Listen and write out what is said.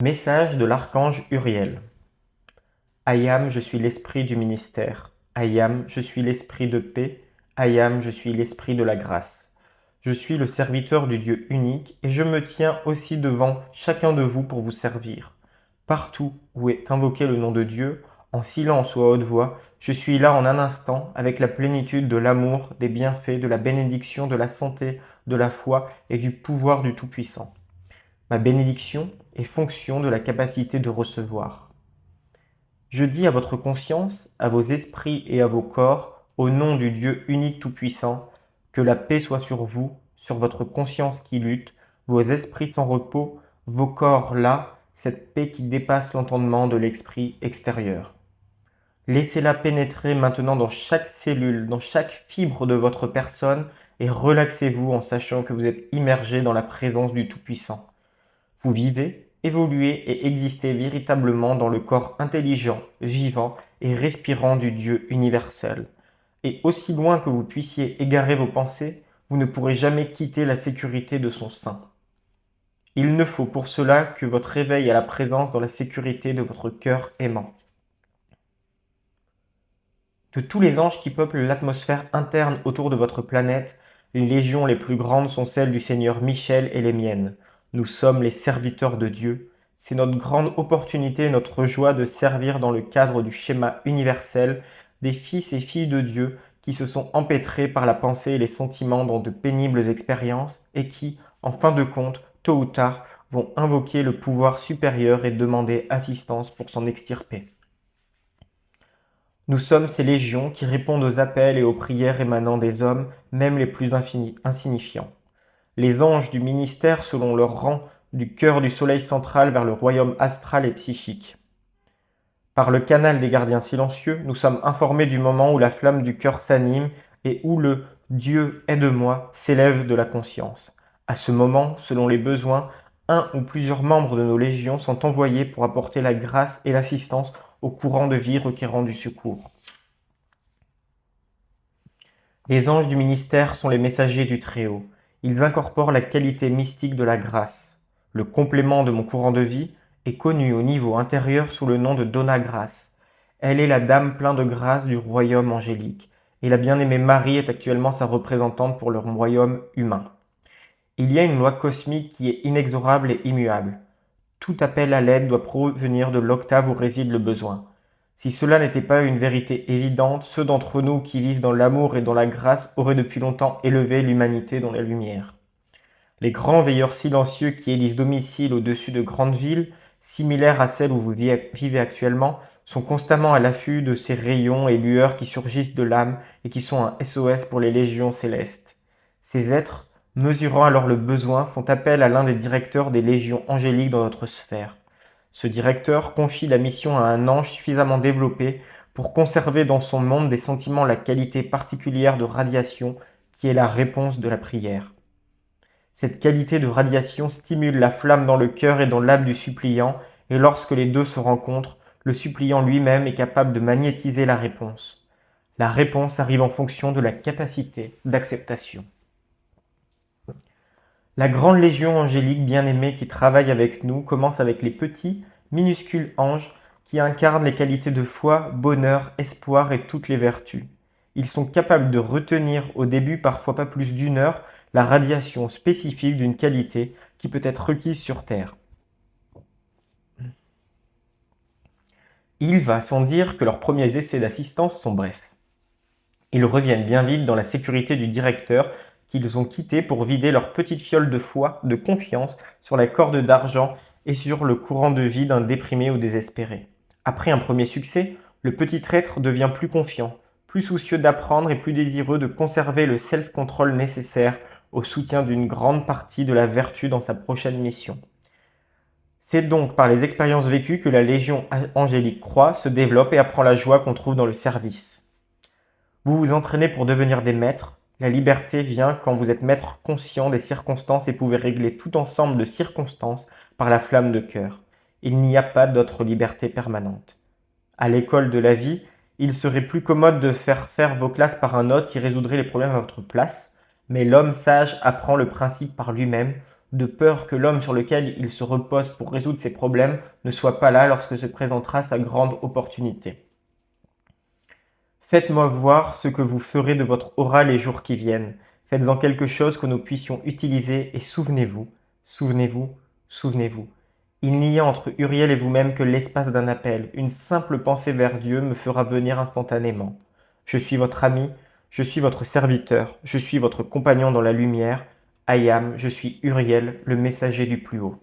Message de l'archange Uriel. Ayam, je suis l'esprit du ministère. Ayam, je suis l'esprit de paix. Ayam, je suis l'esprit de la grâce. Je suis le serviteur du Dieu unique et je me tiens aussi devant chacun de vous pour vous servir. Partout où est invoqué le nom de Dieu, en silence ou à haute voix, je suis là en un instant avec la plénitude de l'amour, des bienfaits, de la bénédiction, de la santé, de la foi et du pouvoir du Tout-Puissant. Ma bénédiction est fonction de la capacité de recevoir. Je dis à votre conscience, à vos esprits et à vos corps, au nom du Dieu unique tout-puissant, que la paix soit sur vous, sur votre conscience qui lutte, vos esprits sans repos, vos corps là, cette paix qui dépasse l'entendement de l'esprit extérieur. Laissez-la pénétrer maintenant dans chaque cellule, dans chaque fibre de votre personne et relaxez-vous en sachant que vous êtes immergé dans la présence du Tout-Puissant. Vous vivez, évoluez et existez véritablement dans le corps intelligent, vivant et respirant du Dieu universel. Et aussi loin que vous puissiez égarer vos pensées, vous ne pourrez jamais quitter la sécurité de son sein. Il ne faut pour cela que votre réveil à la présence dans la sécurité de votre cœur aimant. De tous les anges qui peuplent l'atmosphère interne autour de votre planète, les légions les plus grandes sont celles du Seigneur Michel et les miennes. Nous sommes les serviteurs de Dieu. C'est notre grande opportunité et notre joie de servir dans le cadre du schéma universel des fils et filles de Dieu qui se sont empêtrés par la pensée et les sentiments dans de pénibles expériences et qui, en fin de compte, tôt ou tard, vont invoquer le pouvoir supérieur et demander assistance pour s'en extirper. Nous sommes ces légions qui répondent aux appels et aux prières émanant des hommes, même les plus insignifiants. Les anges du ministère selon leur rang, du cœur du soleil central vers le royaume astral et psychique. Par le canal des gardiens silencieux, nous sommes informés du moment où la flamme du cœur s'anime et où le « Dieu aide-moi » s'élève de la conscience. À ce moment, selon les besoins, un ou plusieurs membres de nos légions sont envoyés pour apporter la grâce et l'assistance au courant de vie requérant du secours. Les anges du ministère sont les messagers du Très-Haut. Ils incorporent la qualité mystique de la grâce. Le complément de mon courant de vie est connu au niveau intérieur sous le nom de Donna Grâce. Elle est la dame pleine de grâce du royaume angélique, et la bien-aimée Marie est actuellement sa représentante pour le royaume humain. Il y a une loi cosmique qui est inexorable et immuable. Tout appel à l'aide doit provenir de l'octave où réside le besoin. Si cela n'était pas une vérité évidente, ceux d'entre nous qui vivent dans l'amour et dans la grâce auraient depuis longtemps élevé l'humanité dans la lumière. Les grands veilleurs silencieux qui élisent domicile au-dessus de grandes villes, similaires à celles où vous vivez actuellement, sont constamment à l'affût de ces rayons et lueurs qui surgissent de l'âme et qui sont un SOS pour les légions célestes. Ces êtres, mesurant alors le besoin, font appel à l'un des directeurs des légions angéliques dans notre sphère. Ce directeur confie la mission à un ange suffisamment développé pour conserver dans son monde des sentiments la qualité particulière de radiation qui est la réponse de la prière. Cette qualité de radiation stimule la flamme dans le cœur et dans l'âme du suppliant, et lorsque les deux se rencontrent, le suppliant lui-même est capable de magnétiser la réponse. La réponse arrive en fonction de la capacité d'acceptation. La grande légion angélique bien-aimée qui travaille avec nous commence avec les petits, minuscules anges qui incarnent les qualités de foi, bonheur, espoir et toutes les vertus. Ils sont capables de retenir au début parfois pas plus d'1 heure la radiation spécifique d'une qualité qui peut être requise sur Terre. Il va sans dire que leurs premiers essais d'assistance sont brefs. Ils reviennent bien vite dans la sécurité du directeur qu'ils ont quitté pour vider leur petite fiole de foi, de confiance sur la corde d'argent et sur le courant de vie d'un déprimé ou désespéré. Après un premier succès, le petit traître devient plus confiant, plus soucieux d'apprendre et plus désireux de conserver le self-control nécessaire au soutien d'une grande partie de la vertu dans sa prochaine mission. C'est donc par les expériences vécues que la légion angélique croît, se développe et apprend la joie qu'on trouve dans le service. Vous vous entraînez pour devenir des maîtres. La liberté vient quand vous êtes maître conscient des circonstances et pouvez régler tout ensemble de circonstances par la flamme de cœur. Il n'y a pas d'autre liberté permanente. À l'école de la vie, il serait plus commode de faire vos classes par un autre qui résoudrait les problèmes à votre place, mais l'homme sage apprend le principe par lui-même, de peur que l'homme sur lequel il se repose pour résoudre ses problèmes ne soit pas là lorsque se présentera sa grande opportunité. Faites-moi voir ce que vous ferez de votre aura les jours qui viennent. Faites-en quelque chose que nous puissions utiliser et souvenez-vous, souvenez-vous, souvenez-vous. Il n'y a entre Uriel et vous-même que l'espace d'un appel. Une simple pensée vers Dieu me fera venir instantanément. Je suis votre ami, je suis votre serviteur, je suis votre compagnon dans la lumière. Ayam, je suis Uriel, le messager du plus haut.